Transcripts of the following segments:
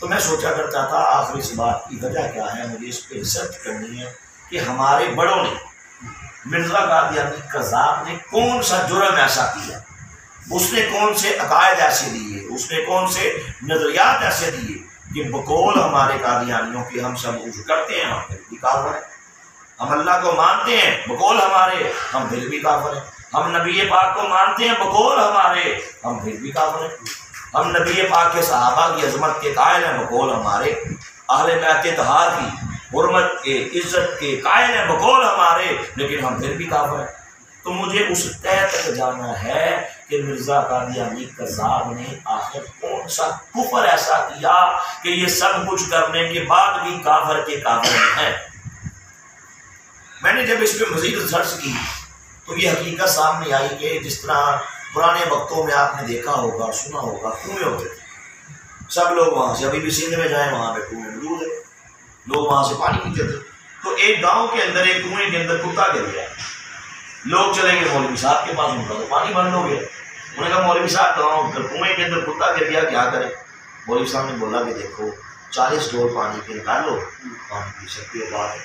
تو میں سوچا کرتا تھا آخر اس بات کی وجہ کیا ہے، مجھے اس پہ ریسرچ کرنی ہے کہ ہمارے بڑوں نے، مرزا قادیانی قذاب نے کون سا جرم ایسا کیا، اس نے کون سے عقائد ایسے دیے، اس نے کون سے نظریات ایسے دیے کہ بقول ہمارے قادیانیوں کے ہم سب کچھ کرتے ہیں، ہم پھر بھی کافر ہیں، ہم اللہ کو مانتے ہیں بقول ہمارے، ہم پھر بھی کافر ہیں، ہم نبی پاک کو مانتے ہیں بقول ہمارے، ہم پھر بھی کافر ہیں، ہم نبی پاک کے صحابہ کی عظمت کے قائل ہیں بقول ہمارے، اہل بیت طہار کی حرمت کے عزت کے قائل ہیں بقول ہمارے، لیکن ہم پھر بھی کافر ہیں۔ تو مجھے اس طے تک جانا ہے کہ مرزا قادیانی قذاب نے آخر کون سا کفر ایسا کیا کہ یہ سب کچھ کرنے کے بعد بھی کافر کے کافر ہیں۔ میں نے جب اس پہ مزید ریسرچ کی تو یہ حقیقت سامنے آئی کہ جس طرح پرانے وقتوں میں آپ نے دیکھا ہوگا، سنا ہوگا، کنویں ہوتے تھے، سب لوگ وہاں سے، ابھی بھی سندھ میں جائیں وہاں پہ کنویں موجود ہے، لوگ وہاں سے پانی پیتے تھے۔ تو ایک گاؤں کے اندر ایک کنویں کے اندر کتا گر گیا، لوگ چلے گئے مولوی صاحب کے پاس، ان کا تو پانی بند ہو گیا، انہوں نے کہا مولوی صاحب گاؤں کنویں کے اندر کتا گر گیا، کیا کریں؟ مولوی صاحب نے بولا کہ دیکھو 40 ڈول پانی کے نکالو، پانی پی سکتے ہو بات ہے۔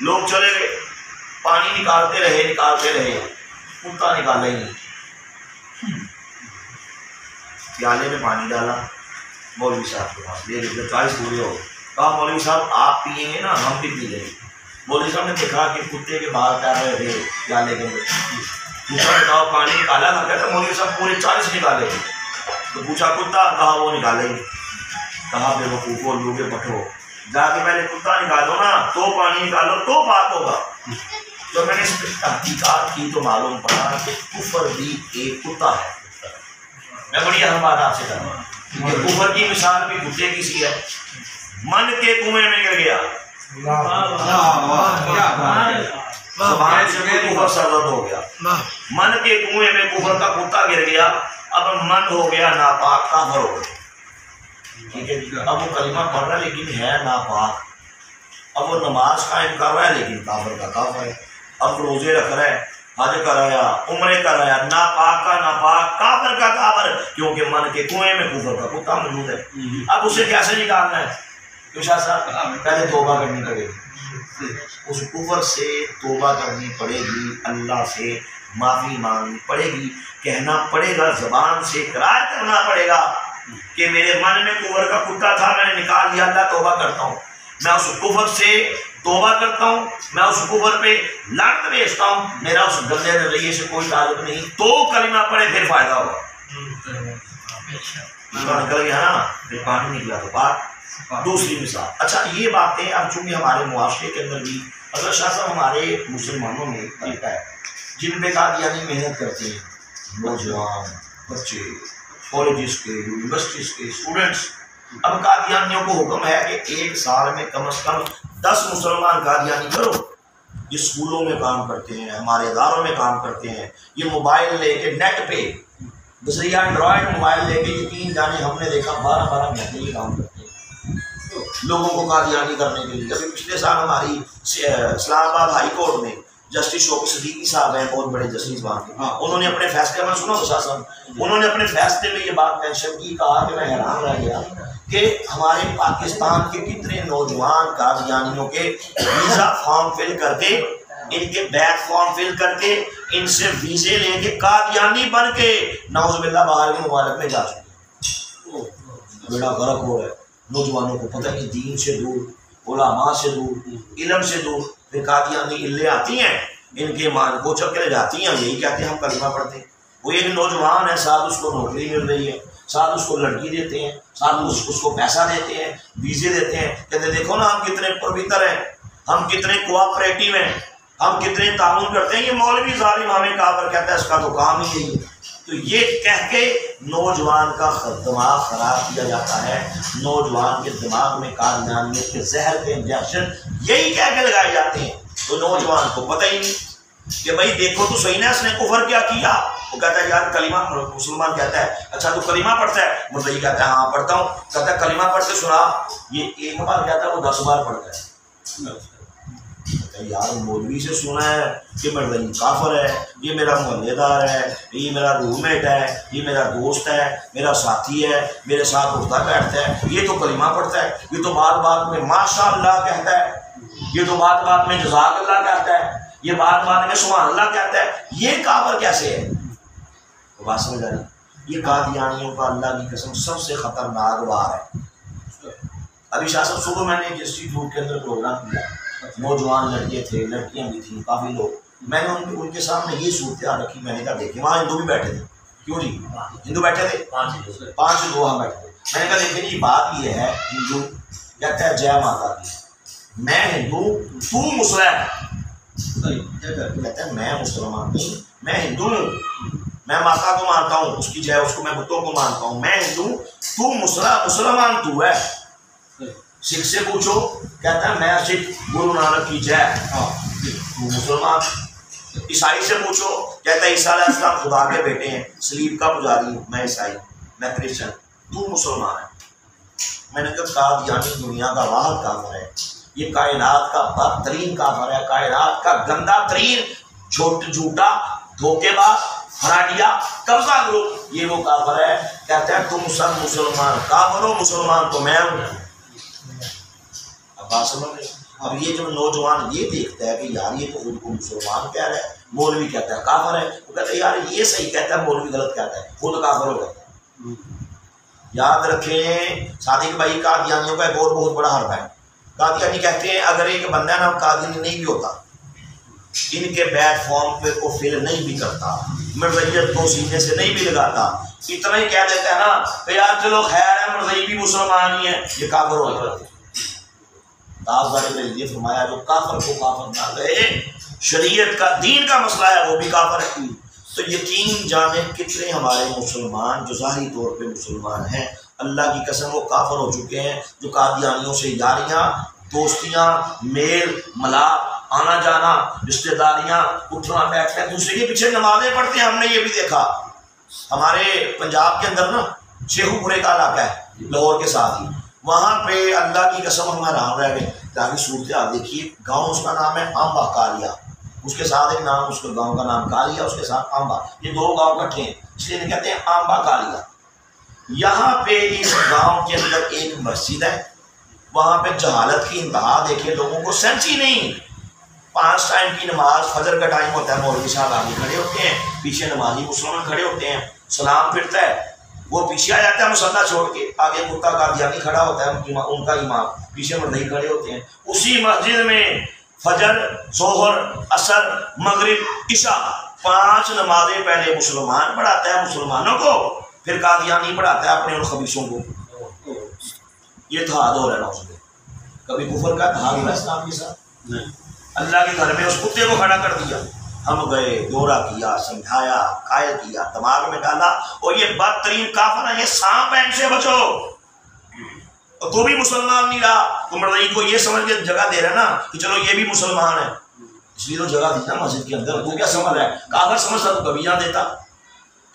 لوگ چلے گئے، پانی نکالتے رہے، کتا نکالا ہی نہیں، پیالے میں پانی ڈالا، مولوی صاحب کے پاس لے لے 40 پورے ہو گئے، کہا مولوی صاحب آپ پیئیں گے نا، ہم بھی پی لیں گے۔ مولوی صاحب نے دیکھا کہ کتے کے بال تیر رہے تھے پیالے کے اندر، پوچھا بتاؤ پانی نکالا تھا؟ کہتا مولوی صاحب پورے 40 نکالے تھے۔ تو پوچھا کتا؟ کہا وہ نکالے ہی۔ کہا بے وقوفو لوگے پٹھو، جا کے پہلے کتا نکالو نا، تو پانی نکالو تو بات ہوگا۔ تو میں نے اس پہ تحقیقات کی تو معلوم پڑا کہ کفر بھی ایک کتا ہے۔ میں بڑی اہم بات آپ سے کر رہا ہوں کہ کفر کی مثال بھی کتے کی سی ہے۔ من کے کنویں میں گر گیا، زبان سے کفر سرزد ہو گیا، من کے کنویں میں کفر کا کتا گر گیا، اب من ہو گیا ناپاک، کافر ہو گیا، ٹھیک ہے جی۔ اب وہ کلمہ پڑھ رہا ہے لیکن ہے ناپاک، اب وہ نماز قائم کر رہا ہے لیکن کافر کا کافر ہے، اب روزے رکھ رہا ہے، حج کر رہا ہے، عمرے کر رہا ہے، ناپاک کا ناپاک، کافر کا کافر، کیونکہ من کے کنویں میں کفر کا کتا موجود ہے۔ اب اسے کیسے نکالنا ہے؟ تو شاہ صاحب پہلے توبہ کرنی پڑے گی، اس کفر سے توبہ کرنی پڑے گی، اللہ سے معافی مانگنی پڑے گی، کہنا پڑے گا، زبان سے اقرار کرنا پڑے گا کہ میرے من میں کفر کا کتا تھا، میں نے نکال لیا، اللہ توبہ کرتا ہوں، میں اس کفر سے توبہ کرتا ہوں، میں اس کفر پہ لعنت بھیجتا ہوں، میرا اس گندے نظریے سے کوئی تعلق نہیں، تو کلمہ پڑھے پھر فائدہ ہوگا۔ نکل گیا نا، پھر پانی نکلا تو بات۔ دوسری مثال، اچھا یہ باتیں اب چونکہ ہمارے معاشرے کے اندر بھی حضرت شاہ صاحب ہمارے مسلمانوں میں ایک طریقہ ہے جن پہ قادیانی محنت کرتے ہیں، نوجوان بچے، کالجز کے، یونیورسٹیز کے اسٹوڈنٹس۔ اب قادیانیوں کو حکم ہے کہ ایک سال میں کم از کم 10 مسلمان قادیانی کرو، یہ اسکولوں میں کام کرتے ہیں، ہمارے اداروں میں کام کرتے ہیں، یہ موبائل لے کے نیٹ پہ بذریعہ اینڈرائڈ موبائل لے کے، یقین جانے ہم نے دیکھا 12 گھنٹے یہ کام کرتے ہیں لوگوں کو قادیانی کرنے کے لیے۔ ابھی پچھلے سال ہماری اسلام آباد ہائی کورٹ میں جسٹس شوکت صدیقی صاحب ہیں، بہت بڑے جسٹس وہاں کے، انہوں نے اپنے فیصلے میں سنا تو صاحب انہوں نے اپنے فیصلے میں یہ بات مینشن کی، کہا کہ میں حیران رہ گیا کہ ہمارے پاکستان کے کتنے نوجوان قادیانیوں کے ویزا فارم فل کر کے، ان کے بیک فارم فل کر کے، ان سے ویزے لے کے قادیانی بن کے نعوذ باللہ باہر کے ممالک میں جا چکے۔ بیڑا غرق ہو رہا ہے، نوجوانوں کو پتہ نہیں، دین سے دور، علماء سے دور، علم سے دور، پھر قادیانی علے آتی ہیں، ان کے مان کو چک کے جاتی ہیں، یہی کہتے ہیں ہم کلمہ پڑھتے ہیں۔ وہ ایک نوجوان ہے، ساتھ اس کو نوکری مل رہی ہے، ساتھ اس کو لڑکی دیتے ہیں، ساتھ اس کو پیسہ دیتے ہیں، ویزے دیتے ہیں، کہتے ہیں دیکھو نا ہم کتنے پرویتر ہیں، ہم کتنے کوآپریٹیو ہیں، ہم کتنے تعاون کرتے ہیں، یہ مولوی ظالم ہمیں کافر کہتا ہے، اس کا تو کام ہی یہی ہے۔ تو یہ کہہ کے نوجوان کا دماغ خراب کیا جاتا ہے، نوجوان کے دماغ میں قادیانیت کے زہر کے انجیکشن یہی کہہ کے لگائے جاتے ہیں، تو نوجوان کو پتہ ہی نہیں کہ بھائی دیکھو تو صحیح نا اس نے کفر کیا کیا۔ وہ کہتا ہے یار کلمہ، مسلمان کہتا ہے اچھا تو کلمہ پڑھتا ہے، مردئی کہتا ہے ہاں پڑھتا ہوں، کہتا ہے کلمہ پڑھ کے سنا، یہ ایک بار کہتا ہے وہ 10 بار پڑھتا ہے، کہتا ہے یار مولوی سے سنا ہے کہ مرزائی کافر ہے، یہ میرا محلے دار ہے، یہ میرا روم میٹ ہے، یہ میرا دوست ہے، میرا ساتھی ہے، میرے ساتھ اٹھتا بیٹھتا ہے، یہ تو کلمہ پڑھتا ہے، یہ تو بات بات میں ماشاء اللہ کہتا ہے، یہ تو بات بات میں جزاک اللہ کہتا ہے، یہ بات بات میں سبحان اللہ کہتا ہے، یہ کافر کیسے ہے؟ تو بات سمجھ آ رہی؟ یہ قادیانیوں کا اللہ کی قسم سب سے خطرناک وار ہے۔ ابھی شاہ صاحب صبح میں نے ایک انسٹیٹیوٹ کے اندر پروگرام کیا، نوجوان لڑکے تھے، لڑکیاں بھی تھیں، کافی لوگ، میں نے ان کے سامنے یہ صورتحال رکھی، میں نے کہا دیکھیں وہاں ہندو بھی بیٹھے تھے، کیوں جی ہندو بیٹھے تھے، 5 ہندو وہاں بیٹھے تھے، میں نے کہا دیکھیں جی بات یہ ہے، ہندو کہتا ہے جے ماتا دی، میں ہندو تو مسلم، کہتا ہے میں مسلمان نہیں، میں ہندو ہوں، میں ماتا کو مانتا ہوں، اس کی جے، اس کو میں بتوں کو مانتا ہوں، میں ہندو، تو مسلمان تو ہے۔ سکھ سے پوچھو، کہتا ہے میں سکھ، گرو نانک کی جے، تو مسلمان۔ عیسائی سے پوچھو، کہتا ہے عیسیٰ علیہ السلام خدا کے بیٹے ہیں، سلیب کا پجاری ہوں، میں عیسائی، میں کرسچن، تو مسلمان ہے۔ میں نے کہا قادیانی دنیا کا واحد کافر ہے، یہ کائنات کا بدترین کافر ہے، کائنات کا گندا ترین جھوٹا دھوکے باز فراڈیا قبضہ گروپ، یہ وہ کافر ہے۔ کہتا ہے تم سب مسلمان کافر ہو، مسلمان تو میں ہوں۔ اب بات سمجھ رہے؟ اب یہ جو نوجوان یہ دیکھتا ہے کہ یار یہ تو خود کو مسلمان کہہ رہا ہے، مولوی کہتا ہے کافر ہے، وہ کہتا ہے یار یہ صحیح کہتا ہے، مولوی غلط کہتا ہے، خود کافر ہو جاتا ہے۔ یاد رکھیں صادق بھائی، قادیانیوں کا ایک اور بہت بڑا حرف ہے۔ قادیانی کہتے ہیں اگر ایک بندہ نام قادیانی نہیں بھی ہوتا، ان کے بیٹ فارم پہ کو فل نہیں بھی کرتا، مرزیت کو سینے سے نہیں بھی لگاتا، اتنا ہی کہہ دیتا ہے نا کہ یار چلو خیر ہے مرزئی بھی مسلمان ہی ہے، یہ کافر ہو جاتا ہے۔ تاجدار نے فرمایا جو کافر کو کافر نہ کہے، شریعت کا دین کا مسئلہ ہے وہ بھی کافر ہے۔ تو یقین جانے کتنے ہمارے مسلمان جو ظاہری طور پہ مسلمان ہیں، اللہ کی قسم وہ کافر ہو چکے ہیں، جو قادیانیوں سے یاریاں، دوستیاں، میل ملاپ، آنا جانا، رشتہ داریاں، اٹھنا بیٹھنا، دوسرے کے پیچھے نمازیں پڑھتے ہیں۔ ہم نے یہ بھی دیکھا ہمارے پنجاب کے اندر نا شیخو پورے کا علاقہ ہے لاہور کے ساتھ ہی، وہاں پہ اللہ کی قسم ہم حیران رہ گئے، تاکہ صورتحال دیکھیے، گاؤں اس کا نام ہے آمبا کالیا، اس کے ساتھ ایک نام، اس کے گاؤں کا نام کالیا، اس کے ساتھ آمبا، یہ 2 گاؤں کٹھے ہیں، اس لیے کہتے ہیں آمبا کالیا۔ یہاں پہ اس گاؤں کے اندر ایک مسجد ہے، وہاں پہ جہالت کی انتہا دیکھیں، لوگوں کو سینس ہی نہیں۔ 5 ٹائم کی نماز، فجر کا ٹائم ہوتا ہے، مولوی صاحب آگے کھڑے ہوتے ہیں، پیچھے نمازی مسلمان کھڑے ہوتے ہیں، سلام پھرتا ہے، وہ پیچھے آ جاتا ہے مسلح چھوڑ کے، آگے کتا قادیانی کھڑا ہوتا ہے، ان کا امام، پیچھے مرزئی کھڑے ہوتے ہیں۔ اسی مسجد میں فجر، ظہر، عصر، مغرب، عشاء 5 نمازیں پہلے مسلمان پڑھاتا ہے مسلمانوں کو، پھر قادیانی پڑھاتا ہے اپنے ان خبیثوں کو۔ یہ اتحاد ہو رہا ہے نا، اس میں کبھی کفر کا اتحاد ہوا اسلام کے ساتھ نہیں۔ اللہ کے گھر میں اس کتے کو کھڑا کر دیا، ہم گئے، دورہ کیا، سمجھایا، قائل کیا، دماغ میں ڈالا، اور یہ بدترین کافر ہے، یہ سانپ ہے، ان سے بچو۔ اور تو بھی مسلمان نہیں رہا، تو مرزئی کو یہ سمجھ کے جگہ دے رہا ہے نا کہ چلو یہ بھی مسلمان ہے، اس لیے تو جگہ دی نا مسجد کے اندر۔ تو کیا سمجھ رہا ہے؟ کافر سمجھتا تو کبھی نہ دیتا،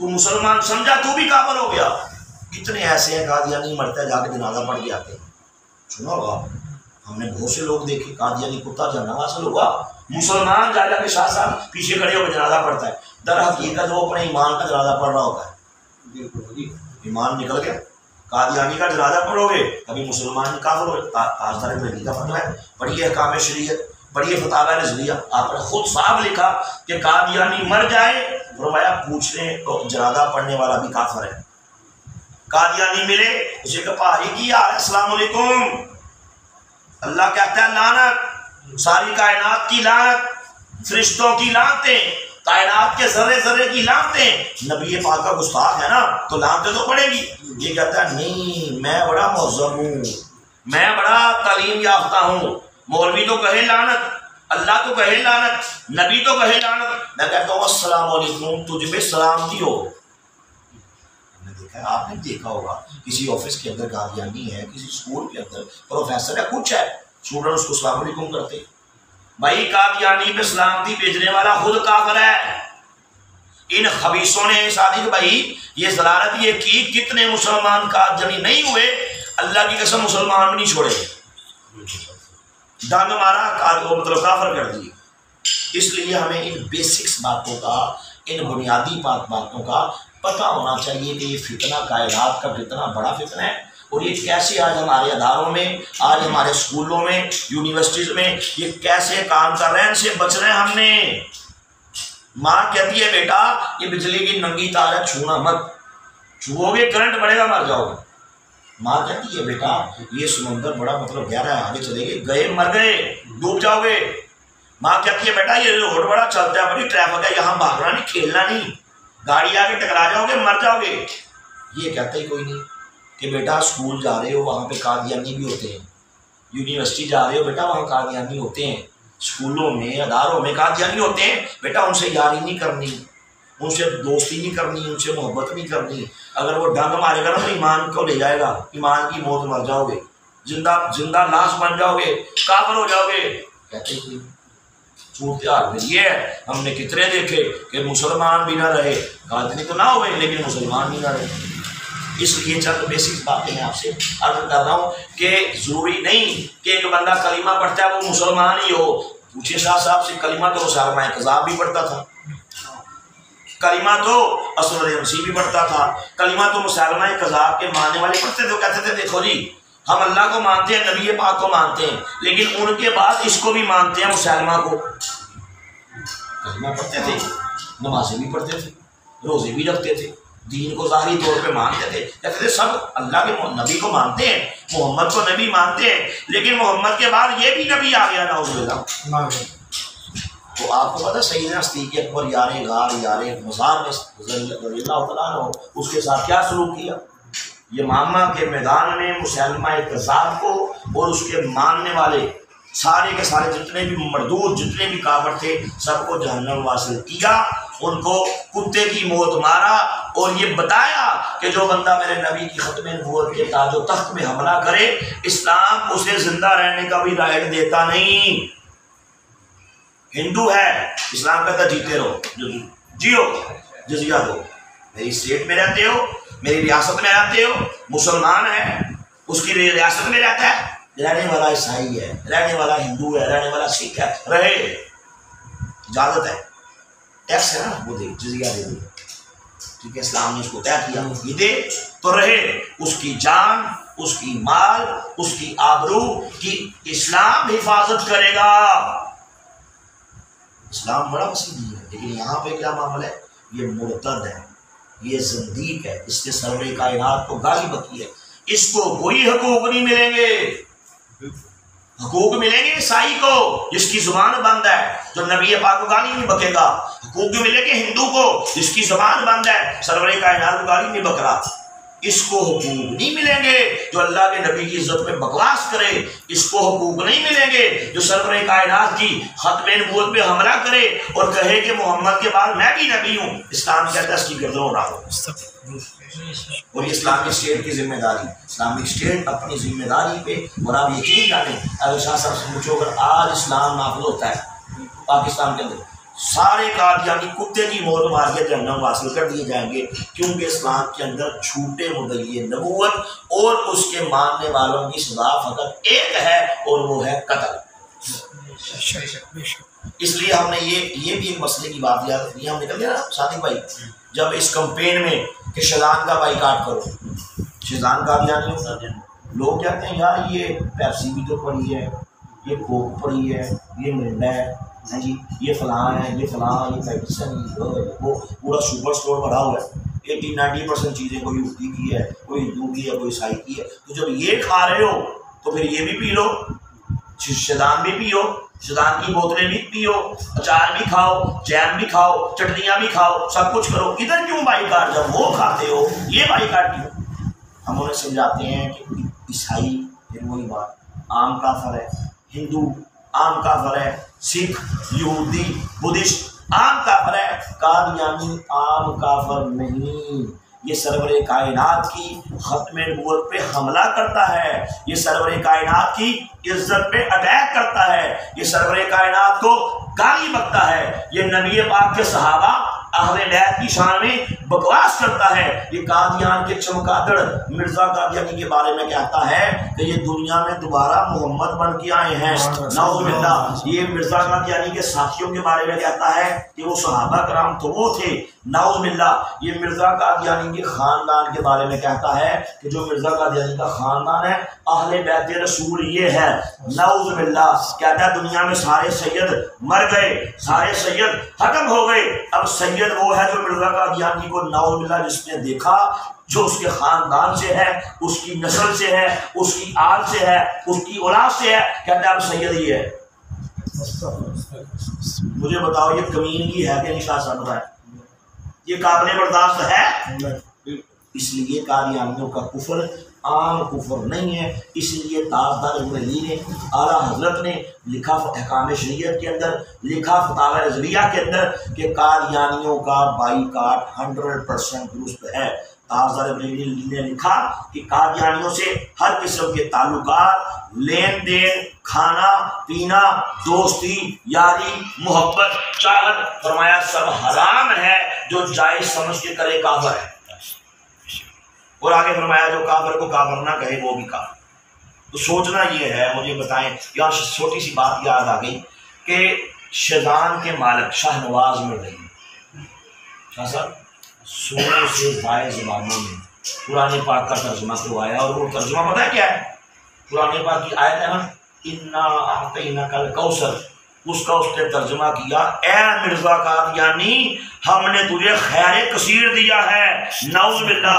تو مسلمان سمجھا تو بھی کافر ہو گیا۔ کتنے ایسے ہیں قادیانی مرتا ہے جا کے جنازہ پڑھ کے آتے ہیں، سنا ہوگا، ہم نے بہت سے لوگ دیکھے، قادیانی کتا جانا حاصل ہوا، مسلمان جا کے ساتھ ساتھ پیچھے کھڑے ہو کے جنازہ پڑھتا ہے، در حقیقت وہ اپنے ایمان کا جنازہ پڑھ رہا ہوتا ہے۔ ایمان نکل گیا، قادیانی کا جنازہ پڑھو گے کبھی مسلمان کافر ہو۔ تاجدار مہدی کا فتویٰ ہے، پڑھیے احکام شریعت، پڑھیے فتاوی رضویہ، آپ نے خود صاحب لکھا کہ قادیانی مر جائے، فرمایا پوچھنے تو جنازہ پڑھنے والا بھی کافر ہے۔ قادیانی ملے، اسے کہا بھائی کی حال ہے، السلام علیکم، اللہ کہتا ہے لعنت، ساری کائنات کی لعنت، فرشتوں کی لعنتیں، کائنات کے ذرے ذرے کی لعنتیں، نبی پاک کا گستاخ ہے نا تو لعنتیں تو پڑے گی۔ یہ کہتا ہے نہیں، میں بڑا مہذب ہوں، میں بڑا تعلیم یافتہ ہوں، مولوی تو کہے لعنت، اللہ تو کہے لعنت، نبی تو کہے لعنت، میں کہتا ہوں السلام علیکم، تجھ پہ سلامتی ہو۔ آپ نے دیکھا ہوگا کسی آفس کے اندر قادیانی ہے، کسی اسکول کے اندر پروفیسر ہے، کچھ ہے، اسٹوڈنٹ اس کو السلام علیکم کرتے۔ بھائی قادیانی پہ سلامتی بھیجنے والا خود کافر ہے۔ ان خبیثوں نے صادق بھائی یہ ضلالت یہ کی، کتنے مسلمان قادیانی نہیں ہوئے، اللہ کی قسم مسلمان بھی نہیں چھوڑے۔ ڈنگ مارا مطلب کافر کر دیے۔ اس لیے ہمیں ان بیسکس باتوں کا، ان بنیادی باتوں کا پتہ ہونا چاہیے کہ یہ فتنہ کائنات کا کتنا بڑا فتنہ ہے، اور یہ کیسے آج ہمارے اداروں میں، آج ہمارے اسکولوں میں، یونیورسٹیز میں یہ کیسے کام کر رہے ہیں، ان سے بچنا ہے ہم نے۔ ماں کہتی ہے بیٹا یہ بجلی کی ننگی تار ہے، چھونا مت، چھو گے کرنٹ بڑھے گا مر جاؤ گے۔ ماں کہتی ہے بیٹا یہ سمندر بڑا مطلب گہرا ہے، آگے چلے گئے مر گئے ڈوب جاؤ گے۔ ماں کہتی ہے بیٹا یہ روڈ بڑا چلتا ہے، بڑی ٹریفک ہے، یہاں بھاگنا نہیں، کھیلنا نہیں، گاڑی آگے ٹکرا جاؤ گے مر جاؤ گے۔ یہ کہتا ہی کوئی نہیں کہ بیٹا اسکول جا رہے ہو وہاں پہ قادیانی بھی ہوتے ہیں، یونیورسٹی جا رہے ہو بیٹا وہاں قادیانی ہوتے ہیں، اسکولوں میں اداروں میں قادیانی ہوتے ہیں، بیٹا ان سے یاری نہیں کرنی، ان سے دوستی نہیں کرنی، ان سے محبت نہیں کرنی۔ اگر وہ ڈنگ مارے گا نا تو ایمان کو لے جائے گا، ایمان کی موت مر جاؤ گے، زندہ لاش بن جاؤ گے، کافر ہو جاؤ گے۔ کہتے ہیں صورتحال میں یہ ہے، ہم نے کتنے دیکھے کہ مسلمان بھی نہ رہے، قادیانی تو نہ ہوئے لیکن مسلمان بھی نہ رہے۔ اس لیے چند بیسک باتیں میں آپ سے عرض کر رہا ہوں کہ ضروری نہیں کہ ایک بندہ کلمہ پڑھتا ہے وہ مسلمان ہی ہو۔ پوچھے شاہ صاحب سے، کلمہ تو مسلمہ کذاب بھی پڑھتا تھا، کلمہ تو اسود مسیح بھی پڑھتا تھا، کلمہ تو مسلمہ کذاب کے ماننے والے پڑھتے تھے۔ وہ کہتے تھے دیکھو جی ہم اللہ کو مانتے ہیں، نبی پاک کو مانتے ہیں، لیکن ان کے بعد اس کو بھی مانتے ہیں، مسلمہ کو۔ کلمہ پڑھتے تھے، نمازیں بھی پڑھتے تھے، روزے بھی رکھتے تھے، دین کو ظاہری طور پہ مانتے تھے، کہتے تھے سب اللہ کے نبی کو مانتے ہیں، محمد کو نبی مانتے ہیں، لیکن محمد کے بعد یہ بھی نبی آ گیا نعوذ باللہ۔ تو آپ کو پتہ سیدنا صدیق اکبر یار غار یار مزار میں رضی اللہ تعالیٰ عنہ اس کے ساتھ کیا سلوک کیا؟ یمامہ کے میدان میں مسلمہ کذاب کو اور اس کے ماننے والے سارے کے سارے جتنے بھی مردود جتنے بھی کافر تھے سب کو جہنم واصل کیا، ان کو کتے کی موت مارا، اور یہ بتایا کہ جو بندہ میرے نبی کی ختم نبوت کے تاج و تخت میں حملہ کرے اسلام اسے زندہ رہنے کا بھی رائٹ دیتا نہیں۔ ہندو ہے، اسلام کہتا ہے جیتے رہو، جیو، جزیہ دو، میری اسٹیٹ میں رہتے ہو، میری ریاست میں رہتے ہو، مسلمان ہے اس کی ریاست میں رہتا ہے، رہنے والا عیسائی ہے، رہنے والا ہندو ہے، رہنے والا سکھ ہے، رہے، اجازت ہے، ٹیکس ہے نا وہ دے، جزیہ دے دے، ٹھیک ہے، اسلام نے اس کو طے کیا یہ دے تو رہے، اس کی جان، اس کی مال، اس کی آبرو کی اسلام حفاظت کرے گا۔ اسلام بڑا وسیع ہے، لیکن یہاں پہ کیا معاملہ ہے؟ یہ مرتد ہے، یہ زندیق ہے، اس کے سرور کائنات کو گالی بکی ہے، اس کو کوئی حقوق نہیں ملیں گے۔ حقوق ملیں گے عیسائی کو جس کی زبان بند ہے، جو نبی پاک کو گالی نہیں بکے گا۔ حقوق ملے گے ہندو کو جس کی زبان بند ہے، سرور کائنات کو گالی نہیں بک رہا۔ اس کو حقوق نہیں ملیں گے جو اللہ کے نبی کی عزت میں بکواس کرے، اس کو حقوق نہیں ملیں گے جو سرور کائنات کی ختم نبوت پہ حملہ کرے اور کہے کہ محمد کے بعد میں بھی نبی ہوں۔ اسلام کہتا ہے اس کی گردن اڑا دو، اور یہ اسلامک اسٹیٹ کی ذمہ داری، اسلامک اسٹیٹ اپنی ذمہ داری پہ، اور آپ یقین جانیں اگر شاہ صاحب سے پوچھو اگر آج اسلام نافذ ہوتا ہے پاکستان کے اندر سارے قادیانی کتے کی موت مار کے جہنم واصل کر دیے جائیں گے، کیونکہ اسلام کے اندر جھوٹے مدعی نبوت اور اس کے ماننے والوں کی سزا فقط ایک ہے اور وہ ہے قتل۔ اس لیے ہم نے یہ بھی ایک مسئلے کی بات یاد رکھنی ہے۔ ہم نکل گیا نا صادق بھائی جب اس کمپین میں کہ شیطان کا بائیکاٹ کرو، شیطان کا بھی آنے ہوتا ہے، لوگ کہتے ہیں یار یہ پیپسی بھی تو پڑی ہے، یہ کوک پڑی ہے، یہ مرنڈا ہے، ہاں جی یہ فلاں ہے، یہ فلاں، یہ پیٹسن، وہ پورا سپر اسٹور بھرا ہوا ہے، 80-90% چیزیں کوئی یہودی کی ہے، کوئی ہندو کی ہے، کوئی عیسائی کی ہے۔ تو جب یہ کھا رہے ہو تو پھر یہ بھی پی لو، شیطان بھی پیو، شیطان کی بوتلیں بھی پیو، اچار بھی کھاؤ، جیم بھی کھاؤ، چٹنیاں بھی کھاؤ، سب کچھ کرو۔ ادھر کیوں بائیکاٹ؟ جب وہ کھاتے ہو یہ بائیکاٹ کیوں؟ ہم انہیں سمجھاتے ہیں کہ عیسائی پھر وہی بات عام کافر ہے، ہندو عام کافر ہے، سکھ، یہودی، بدھسٹ عام کافر ہے، قادیانی عام کافر نہیں۔ یہ سرور کائنات کی ختم نبوت پہ حملہ کرتا ہے، یہ سرور کائنات کی عزت پہ اٹیک کرتا ہے، یہ سرور کائنات کو گالی بکتا ہے، یہ نبی پاک کے صحابہ اہل بیت کی شان میں بکواس کرتا ہے۔ یہ قادیان کے چمگادڑ مرزا قادیانی کے بارے میں کہتا ہے کہ یہ دنیا میں دوبارہ محمد بن کے آئے ہیں، نعوذ باللہ۔ یہ مرزا قادیانی کے ساتھیوں کے بارے میں کہتا ہے کہ وہ صحابہ کرام تو وہ تھے، نعوذ باللہ۔ یہ مرزا قادیانی کے خاندان کے بارے میں کہتا ہے کہ جو مرزا قادیانی کا خاندان ہے اہل بیت رسول یہ ہے، نعوذ باللہ۔ کہتا ہے دنیا میں سارے سید مر گئے، سارے سید ختم ہو گئے، اب سید وہ ہے جو مرزا قادیانی کو نعوذ باللہ جس نے دیکھا، جو اس کے خاندان سے ہے، اس کی نسل سے ہے، اس کی آل سے ہے، اس کی اولاد سے ہے، کہتا ہے اب سید ہی ہے۔ مجھے بتاؤ یہ کمینگی ہے کہ نہیں شاہ صاحب ہے؟ یہ قابل برداشت ہے؟ اس لیے قادیانیوں کا کفر عام کفر نہیں ہے۔ اس لیے تاجدار ملی نے اعلیٰ حضرت نے لکھا احکام شریعت کے اندر، لکھا فتاوی رضویہ کے اندر کہ قادیانیوں کا بائیکاٹ 100% درست ہے۔ تاجدار ملی نے لکھا کہ قادیانیوں سے ہر قسم کے تعلقات، لین دین، کھانا پینا، دوستی، یاری، محبت، چاہت، فرمایا سب حرام ہے، جو جائز سمجھ کے کرے کافر ہے۔ اور آگے فرمایا جو کافر کو کافر نہ کہے وہ بھی کافر۔ تو سوچنا یہ ہے، مجھے بتائیں، یہاں چھوٹی سی بات یاد آ گئی کہ شیطان کے مالک شاہ نواز مر رہی شاہ صاحب 100 سے زائد زبانوں میں قرآن پاک کا ترجمہ کروایا، اور وہ ترجمہ پتہ ہے کیا ہے؟ قرآن پاک کی آیت ہے نا انا اعطیناک الکوثر، اس کا اس نے ترجمہ کیا اے مرزا قادیانی ہم نے تجھے خیر کثیر دیا ہے، نعوذ باللہ۔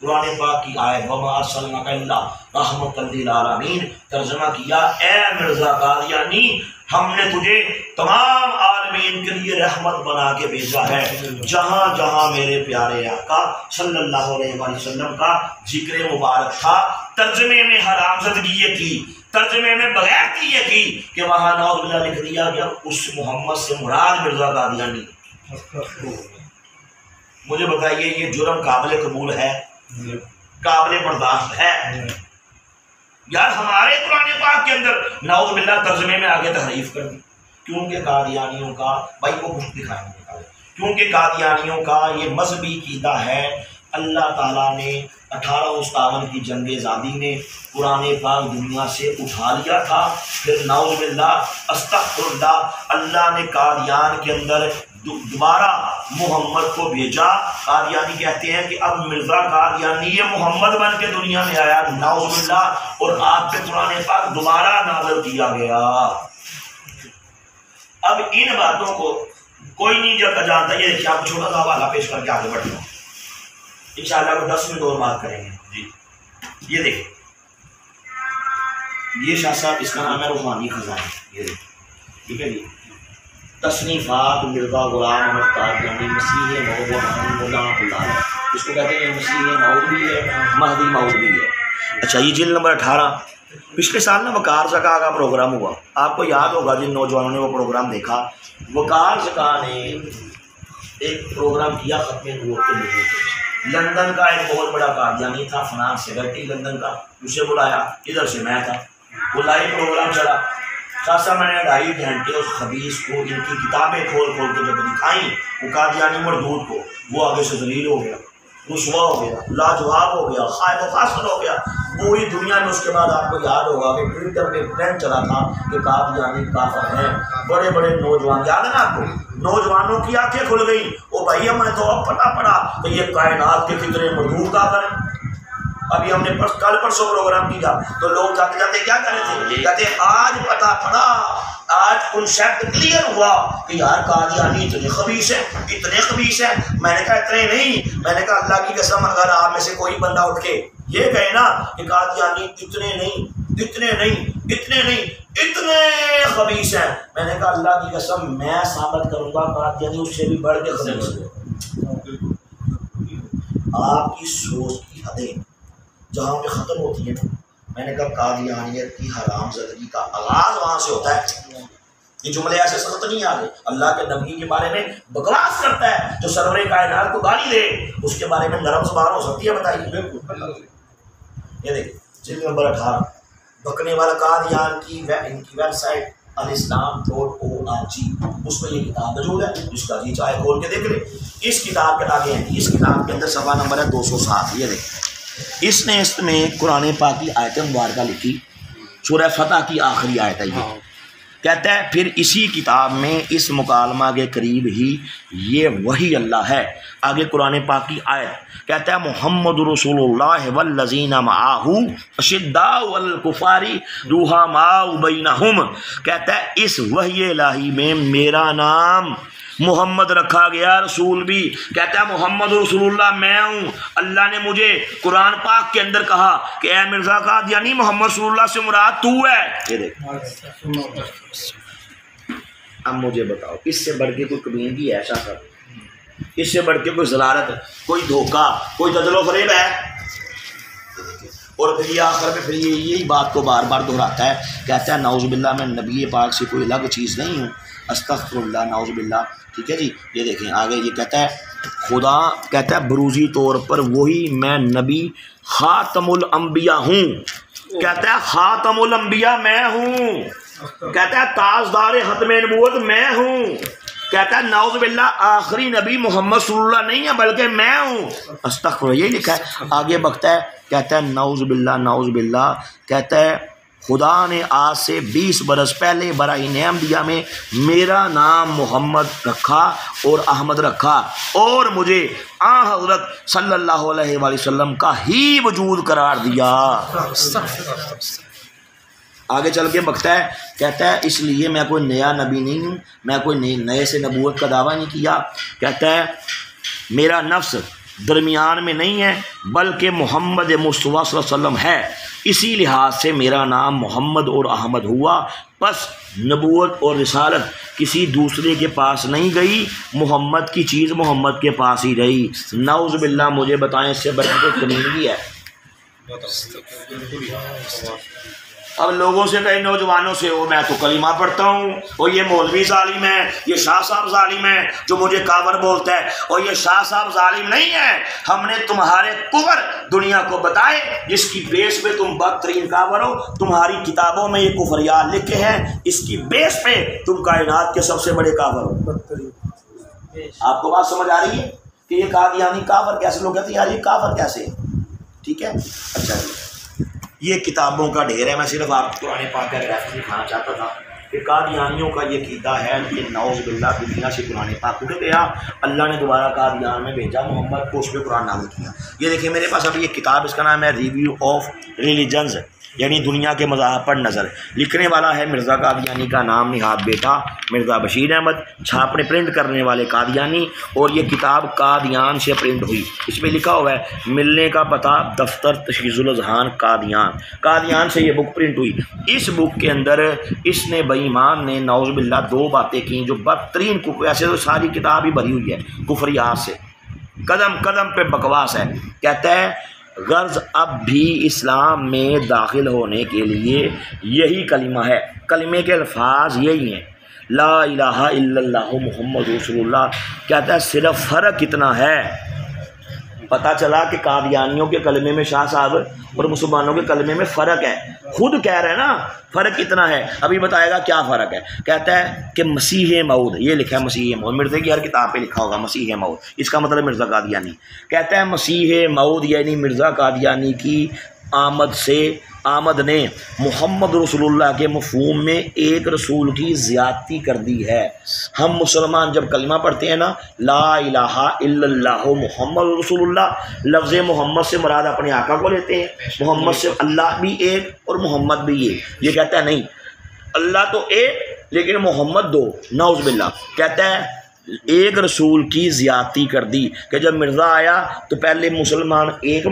قرآن پاک کی آیت وما ارسلناک الا رحمۃ للعالمین، ترجمہ کیا اے مرزا قادیانی ہم نے تجھے تمام عالمین کے لیے رحمت بنا کے بھیجا ہے۔ جہاں جہاں میرے پیارے آقا صلی اللہ علیہ وسلم کا ذکر مبارک تھا، ترجمے میں حرام زدگی یہ کی، ترجمے میں بغیرتی یہ کی کہ وہاں نعوذ باللہ لکھ دیا گیا اس محمد سے مراد مرزا قادیانی۔ مجھے بتائیے یہ جرم قابل قبول ہے؟ قابل برداشت ہے؟ یار ہمارے قرآن پاک کے اندر نعوذ باللہ ترجمے میں آگے تحریف کر دی، کیونکہ قادیانیوں کا بھائی کو کچھ دکھائیں گے، کیونکہ قادیانیوں کا یہ مذہبی عقیدہ ہے اللہ تعالیٰ نے 1857 کی جنگ آزادی میں قرآن پاک دنیا سے اٹھا لیا تھا، پھر نعوذ باللہ استغفر اللہ اللہ نے قادیان کے اندر دوبارہ محمد کو بھیجا۔ قادیانی کہتے ہیں کہ اب مرزا قادیانی یہ محمد بن کے دنیا میں آیا، نعوذ باللہ، اور آپ پہ قرآن پاک دوبارہ نازل کیا گیا۔ اب ان باتوں کو کوئی نہیں جانتا۔ یہ دیکھیے آپ چھوٹا سا حوالہ پیش کر کے آگے بڑھتے ہیں، انشاءاللہ کو 10 منٹ اور بات کریں گے۔ جی یہ دیکھیں، یہ شاہ صاحب اس کا نام ہے روحانی خزانہ، یہ دیکھیں، ٹھیک ہے جی، تصنیفات مرزا غلام احمد قادیانی مسیح موعود اللہ، اس کو کہتے ہیں مسیح موعود بھی ہے، مہدی موعود بھی ہے۔ اچھا یہ جلد نمبر 18، پچھلے سال نا وقار زکا کا پروگرام ہوا، آپ کو یاد ہوگا جن نوجوانوں نے وہ پروگرام دیکھا، وقار زکا نے ایک پروگرام کیا ختم نبوت کے لیے۔ لندن کا ایک بہت بڑا قادیانی تھا، فنانس سیکرٹری لندن کا، اسے بلایا، ادھر سے میں تھا، وہ لائیو پروگرام چلا۔ خاصا میں نے 2.5 گھنٹے اس خبیث کو ان کی کتابیں کھول کھول کے جب دکھائیں، وہ قادیانی مردود کو، وہ آگے سے ذلیل ہو گیا، رسوا ہو گیا، لاجواب ہو گیا، خائف و خاصل ہو گیا پوری دنیا میں۔ اس کے بعد آپ کو یاد ہوگا کہ ٹویٹر پہ ٹرینڈ چلا تھا کہ قادیانی کافر ہیں، بڑے بڑے نوجوان، یاد ہے نا آپ کو، نوجوانوں کی آنکھیں کھل گئی، او بھائی ہمیں تو اب پتہ پڑا کہ یہ کائنات کے کتنے مردود کافر ہیں۔ ابھی ہم نے کل پرسوں پروگرام کیا تو لوگ جاتے جاتے کیا کر رہے تھے، کہتے ہیں آج پتہ پڑا، آج کنسیپٹ کلیئر ہوا کہ یار قادیانی اتنے خبیث ہیں، اتنے خبیث ہیں۔ میں نے کہا اتنے نہیں، میں نے کہا اللہ کی قسم اگر آپ میں سے کوئی بندہ اٹھ کے یہ کہے نا کہ قادیانی اتنے نہیں، اتنے نہیں، اتنے نہیں، اتنے خبیث ہیں، میں نے کہا اللہ کی قسم میں ثابت کروں گا قادیانی اس سے بھی بڑھ کے خبیث ہے۔ آپ کی سوچ کی حدیں جہاں پہ ختم ہوتی ہے نا، میں نے کہا قادیانیت کی حرام زدگی کا آغاز وہاں سے ہوتا ہے۔ یہ جملے ایسے سخت نہیں آ گئے، اللہ کے نبی کے بارے میں بکواس کرتا ہے جو سرور کائنات کو گالی دے، اس کے بارے میں نرم زبان ہو سکتی ہے؟ بتائیے۔ یہ دیکھیں جلد نمبر 18، بکنے والا قادیان کی ان کی ویب سائٹ الاسلام.org آپ جی اس میں یہ کتاب موجود ہے، اس کا جی چاہے کھول کے دیکھ لیں۔ اس کتاب کے آگے ہیں، اس کتاب کے اندر صفحہ نمبر ہے 207، یہ دیکھیں اس نے اس میں قرآن پاک کی آیت مبارکہ لکھی، سورہ فتح کی آخری آیت ہے یہ، کہتا ہے پھر اسی کتاب میں اس مکالمہ کے قریب ہی یہ وہی اللہ ہے۔ آگے قرآن پاک کی آیت کہتا ہے محمد رسول اللہ والذین معہ اشداء علی الکفار رحماء بینہم، کہتا ہے اس وحی الہی میں میرا نام محمد رکھا گیا، رسول بھی کہتا ہے محمد رسول اللہ میں ہوں۔ اللہ نے مجھے قرآن پاک کے اندر کہا کہ اے مرزا قادیانی محمد رسول اللہ سے مراد تو ہے۔ یہ دیکھ اب مجھے بتاؤ اس سے بڑھ کے کوئی کمیندگی ہے ایسا کر، اس سے بڑھ کے کوئی ضلالت، کوئی دھوکہ، کوئی دجل و فریب ہے؟ اور پھر یہ آخر میں پھر یہی بات کو بار بار دہراتا ہے، کہتا ہے نعوذ باللہ میں نبی پاک سے کوئی الگ چیز نہیں ہوں، استغفر اللہ نعوذ باللہ۔ ٹھیک ہے جی، یہ دیکھیں آگے یہ کہتا ہے خدا کہتا ہے بروزی طور پر وہی میں نبی خاتم الانبیاء ہوں، کہتا ہے خاتم الانبیاء میں ہوں، کہتا ہے تاجدار ختم نبوت میں ہوں، کہتا ہے نعوذ باللہ آخری نبی محمد صلی اللہ نہیں ہے بلکہ میں ہوں، استغفر، یہ لکھا ہے۔ آگے بکتا ہے کہتا ہے نعوذ باللہ کہتا ہے خدا نے آج سے 20 برس پہلے براہین انبیاء میں میرا نام محمد رکھا اور احمد رکھا اور مجھے حضرت صلی اللہ علیہ وآلہ وسلم کا ہی وجود قرار دیا۔ آگے چل کے بکتا ہے کہتا ہے اس لیے میں کوئی نیا نبی نہیں ہوں، میں کوئی نئے سے نبوت کا دعویٰ نہیں کیا، کہتا ہے میرا نفس درمیان میں نہیں ہے بلکہ محمد مصطفیٰ صلی اللہ علیہ وسلم ہے، اسی لحاظ سے میرا نام محمد اور احمد ہوا، پس نبوت اور رسالت کسی دوسرے کے پاس نہیں گئی، محمد کی چیز محمد کے پاس ہی رہی۔ نعوذ باللہ مجھے بتائیں اس سے بڑھ کے کوئی کمیندگی ہے؟ اب لوگوں سے کئی نوجوانوں سے وہ میں تو کلمہ پڑھتا ہوں، اور یہ مولوی ظالم ہے، یہ شاہ صاحب ظالم ہے جو مجھے کافر بولتا ہے، اور یہ شاہ صاحب ظالم نہیں ہے، ہم نے تمہارے کفر دنیا کو بتائے جس کی بیس پہ تم بدترین کافر ہو، تمہاری کتابوں میں یہ کفریات لکھے ہیں، اس کی بیس پہ تم کائنات کے سب سے بڑے کافر ہو۔ آپ کو بات سمجھ آ رہی ہے کہ یہ قادیانی کافر کیسے؟ لوگ کہتے ہیں یار یہ کافر کیسے؟ ٹھیک ہے، اچھا جی یہ کتابوں کا ڈھیر ہے، میں صرف آپ کو قرآن پاک کا ریفرنس دکھانا چاہتا تھا کہ قادیانیوں کا یہ عقیدہ ہے کہ نعوذ باللہ دنیا سے قرآن پاک اٹھ گیا، اللہ نے دوبارہ قادیان میں بھیجا محمد کو، اس پہ قرآن نازل کیا۔ یہ دیکھیں میرے پاس ابھی ایک کتاب، اس کا نام ہے ریویو آف ریلیجنز، یعنی دنیا کے مذاہب پر نظر، لکھنے والا ہے مرزا قادیانی کا نام نہاد بیٹا مرزا بشیر احمد، چھاپنے پرنٹ کرنے والے قادیانی، اور یہ کتاب قادیان سے پرنٹ ہوئی۔ اس پہ لکھا ہوا ہے ملنے کا پتہ دفتر تشخیص الاذہان قادیان سے یہ بک پرنٹ ہوئی۔ اس بک کے اندر اس نے بے ایمان نے نعوذ باللہ 2 باتیں کی جو بدترین ایسے تو ساری کتاب ہی بھری ہوئی ہے کفریات سے، قدم قدم پہ بکواس ہے۔ کہتا ہے غرض اب بھی اسلام میں داخل ہونے کے لیے یہی کلمہ ہے، کلمے کے الفاظ یہی ہیں لا الہ الا اللہ محمد رسول اللہ۔ کہتا ہے صرف فرق اتنا ہے، پتہ چلا کہ قادیانیوں کے کلمے میں شاہ صاحب اور مسلمانوں کے کلمے میں فرق ہے، خود کہہ رہے ہیں نا فرق اتنا ہے، ابھی بتائے گا کیا فرق ہے۔ کہتا ہے کہ مسیح موعود، یہ لکھا ہے مسیح موعود، مرزا کی ہر کتاب پہ لکھا ہوگا مسیح موعود، اس کا مطلب مرزا قادیانی۔ کہتا ہے مسیح موعود یعنی مرزا قادیانی کی آمد نے محمد رسول اللہ کے مفہوم میں ایک رسول کی زیادتی کر دی ہے۔ ہم مسلمان جب کلمہ پڑھتے ہیں نا لا الہ الا اللہ محمد رسول اللہ، لفظ محمد سے مراد اپنے آقا کو لیتے ہیں، محمد سے اللہ بھی ایک اور محمد بھی ایک۔ یہ کہتا ہے نہیں، اللہ تو ایک لیکن محمد 2، نعوذ باللہ۔ کہتا ہے ایک رسول کی زیادتی کر دی کہ جب مرزا آیا تو پہلے مسلمان ایک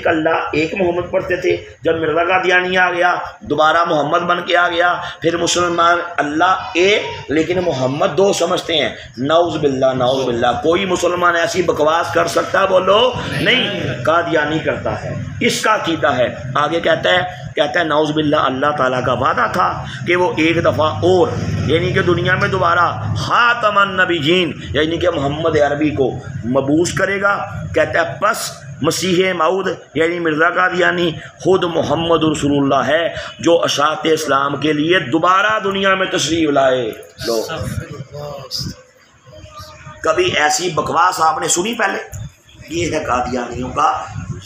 اللہ ایک محمد پڑھتے تھے، جب مرزا قادیانی آ گیا دوبارہ محمد بن کے آ گیا، پھر مسلمان اللہ ایک لیکن محمد 2 سمجھتے ہیں۔ نعوذ باللہ نعوذ باللہ، کوئی مسلمان ایسی بکواس کر سکتا بولو نہیں، قادیانی کرتا ہے، اس کا عقیدہ ہے۔ آگے کہتا ہے نعوذ باللہ اللہ تعالیٰ کا وعدہ تھا کہ وہ ایک دفعہ اور یعنی کہ دنیا میں دوبارہ خاتم النبیین یعنی کہ محمد عربی کو مبعوث کرے گا۔ کہتا ہے پس مسیح موعود یعنی مرزا قادیانی خود محمد رسول اللہ ہے جو اشاعت اسلام کے لیے دوبارہ دنیا میں تشریف لائے. لو کبھی ایسی بکواس آپ نے سنی پہلے؟ یہ ہے قادیانیوں کا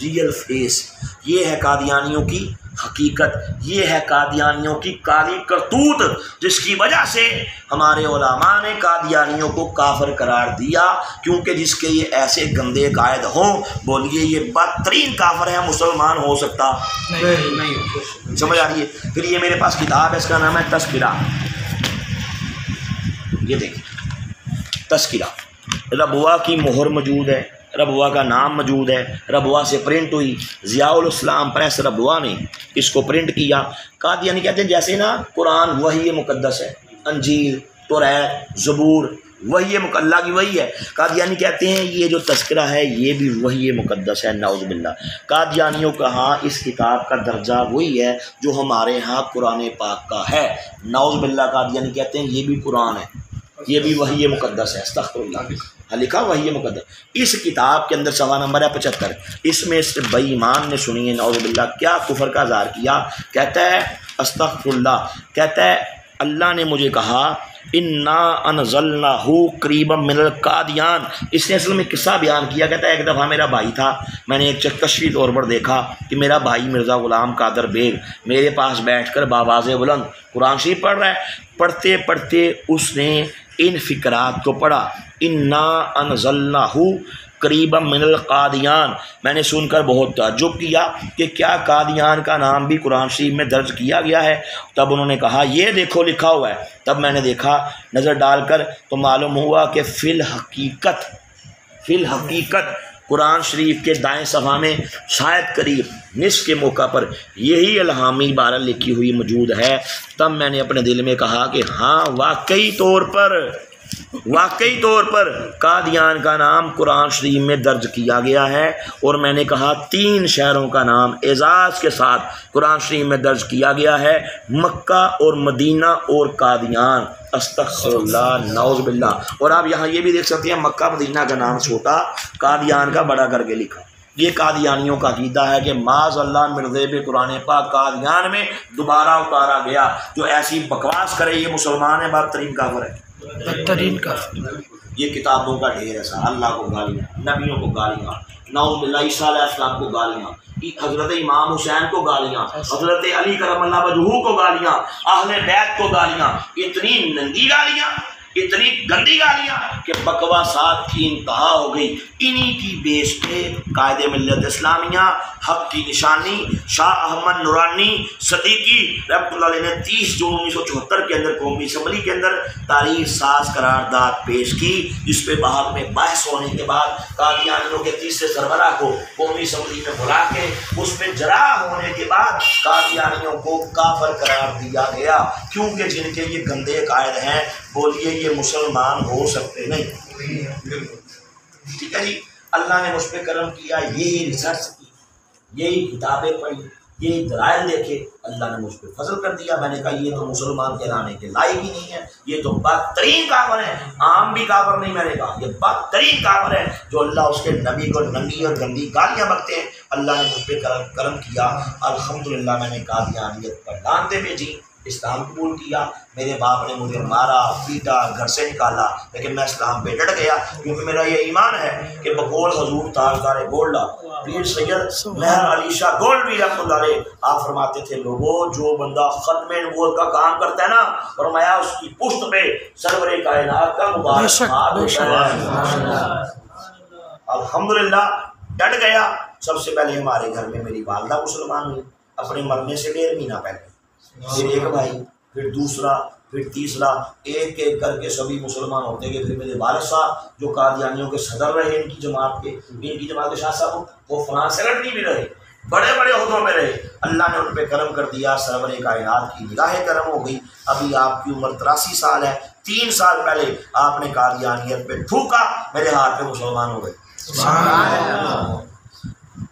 ریئل فیس، یہ ہے قادیانیوں کی حقیقت، یہ ہے قادیانیوں کی کالی کرتوت، جس کی وجہ سے ہمارے علماء نے قادیانیوں کو کافر قرار دیا، کیونکہ جس کے یہ ایسے گندے قائد ہوں، بولیے یہ بدترین کافر ہے، مسلمان ہو سکتا نہیں. سمجھ آ رہی ہے؟ پھر یہ میرے پاس کتاب ہے، اس کا نام ہے تذکرہ. یہ دیکھیں تذکرہ، ربوہ کی مہر موجود ہے، ربوہ کا نام موجود ہے، ربوہ سے پرنٹ ہوئی، ضیاء الاسلام پریس ربوہ نے اس کو پرنٹ کیا. قادیانی کہتے ہیں جیسے نا قرآن وحی مقدس ہے، انجیل، توریت، زبور وحی اللہ کی وحی ہے، قادیانی کہتے ہیں یہ جو تذکرہ ہے یہ بھی وحی مقدس ہے. نعوذ باللہ. قادیانیوں کا ہاں اس کتاب کا درجہ وہی ہے جو ہمارے ہاں قرآن پاک کا ہے. نعوذ باللہ. قادیانی کہتے ہیں یہ بھی قرآن ہے، یہ بھی وحی مقدس ہے. استغفر اللہ. لکھا وحی مقدس. اس کتاب کے اندر صفحہ نمبر ہے 75. اس میں اس بے ایمان نے سنیے نعوذ باللہ کیا کفر کا اظہار کیا. کہتا ہے استغفر اللہ، کہتا ہے اللہ نے مجھے کہا انا انزلناہ قریبا من القادیان. اس نے اصل میں قصہ بیان کیا. کہتا ہے ایک دفعہ میرا بھائی تھا، میں نے ایک چکشی طور پر دیکھا کہ میرا بھائی مرزا غلام قادر بیگ میرے پاس بیٹھ کر باواز بلند قرآن شریف پڑھ رہا ہے. پڑھتے پڑھتے اس نے ان فقرات کو پڑھا، انا انزلناہ قریبا من القادیان. میں نے سن کر بہت تعجب کیا کہ کیا قادیان کا نام بھی قرآن شریف میں درج کیا گیا ہے. تب انہوں نے کہا یہ دیکھو لکھا ہوا ہے. تب میں نے دیکھا نظر ڈال کر تو معلوم ہوا کہ فی الحقیقت قرآن شریف کے دائیں صفحہ میں شاید قریب نصف کے موقع پر یہی الہامی عبارت لکھی ہوئی موجود ہے. تب میں نے اپنے دل میں کہا کہ ہاں واقعی طور پر قادیان کا نام قرآن شریف میں درج کیا گیا ہے. اور میں نے کہا 3 شہروں کا نام اعزاز کے ساتھ قرآن شریف میں درج کیا گیا ہے، مکہ اور مدینہ اور قادیان. استغفر اللہ. نعوذ باللہ. اور آپ یہاں یہ بھی دیکھ سکتے ہیں مکہ مدینہ کا نام چھوٹا، قادیان کا بڑا کر کے لکھا. یہ قادیانیوں کا عقیدہ ہے کہ معاذ اللہ مرزے بھی قرآن پاک قادیان میں دوبارہ اتارا گیا. جو ایسی بکواس کرے یہ مسلمان ہے، بدترین کافر ہے، بدترین کافر. یہ کتابوں کا ڈھیر ہے سر. اللہ کو گالیاں، نبیوں کو گالیاں، نعوذ باللہ، عیسیٰ علیہ السلام کو گالیاں، حضرت امام حسین کو گالیاں، حضرت علی کرم اللہ وجہہ کو گالیاں، اہل بیت کو گالیاں. اتنی ننگی گالیاں، اتنی گندی گالیاں کہ بکواسات کی انتہا ہو گئی. انہی کی بیس پہ قائد ملت اسلامیہ حق کی نشانی شاہ احمد نورانی صدیقی رحمۃ اللہ علیہ نے 30 جون 1974 کے اندر قومی اسمبلی کے اندر تاریخ ساز قرارداد پیش کی، جس پہ بعد میں بحث ہونے کے بعد قادیانیوں کے 30 سربراہ کو قومی اسمبلی میں بلا کے اس پہ جرا ہونے کے بعد قادیانیوں کو کافر قرار دیا گیا، کیونکہ جن کے یہ گندے قائد ہیں بولیے یہ مسلمان ہو سکتے نہیں. ٹھیک ہے جی. اللہ نے مجھ پہ کرم کیا، یہی ریسرچ کی، یہی کتابیں پڑھی، یہی دلائل دیکھے، اللہ نے مجھ پہ فضل کر دیا. میں نے کہا یہ تو مسلمان کہلانے کے لائق ہی نہیں ہے، یہ تو بدترین کافر ہے. عام بھی کافر نہیں، میں نے کہا یہ بدترین کافر ہے جو اللہ اس کے نبی کو ننگی اور گندی گالیاں بکتے ہیں. اللہ نے مجھ پہ کرم کیا. الحمدللہ میں نے قادیانیت پر لعنتیں بھیجی، اسلام قبول کیا. میرے باپ نے مجھے مارا پیٹا گھر سے نکالا، لیکن میں اسلام پہ ڈٹ گیا، کیونکہ میرا یہ ایمان ہے کہ بقول حضور تاجدار گولڈا پیر سید مہر علی شاہ گولڈوی رحمۃ اللہ علیہ آپ فرماتے تھے لوگوں جو بندہ ختم نبوت کا کام کرتا ہے نا، فرمایا اس کی پشت پہ سرور کائنات کا مبارک ہاتھ ہوتا ہے. الحمدللہ ڈٹ گیا. سب سے پہلے ہمارے گھر میں میری والدہ مسلمان ہوئی اپنے مرنے سے 1.5 مہینہ پہلے، پھر ایک بھائی، پھر دوسرا، پھر تیسرا، ایک ایک کر کے سبھی مسلمان ہوتے گئے. پھر میرے والد صاحب جو قادیانیوں کے صدر رہے ان کی جماعت کے شاہ صاحب، وہ فرانس سیکرٹری بھی رہے، بڑے بڑے عہدوں میں رہے. اللہ نے ان پہ کرم کر دیا، سرور کائنات کی نگاہ کرم ہو گئی. ابھی آپ کی عمر 83 سال ہے. 3 سال پہلے آپ نے قادیانیت پہ تھوکا، میرے ہاتھ پہ مسلمان ہو گئے.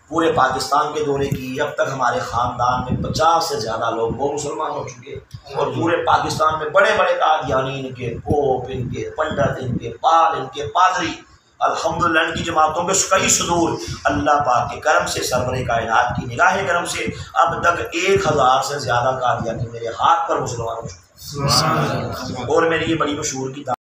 پورے پاکستان کے دورے کی، اب تک ہمارے خاندان میں 50 سے زیادہ لوگ وہ مسلمان ہو چکے، اور پورے پاکستان میں بڑے بڑے قادیانی، ان کے پوپ، ان کے پنڈت، ان کے پال، ان کے پادری الحمدللہ ان کی جماعتوں کے کئی صدور اللہ پاک کے کرم سے سرور کائنات کی نگاہ کرم سے اب تک 1000 سے زیادہ قادیانی میرے ہاتھ پر مسلمان ہو چکے، اور میری یہ بڑی مشہور کی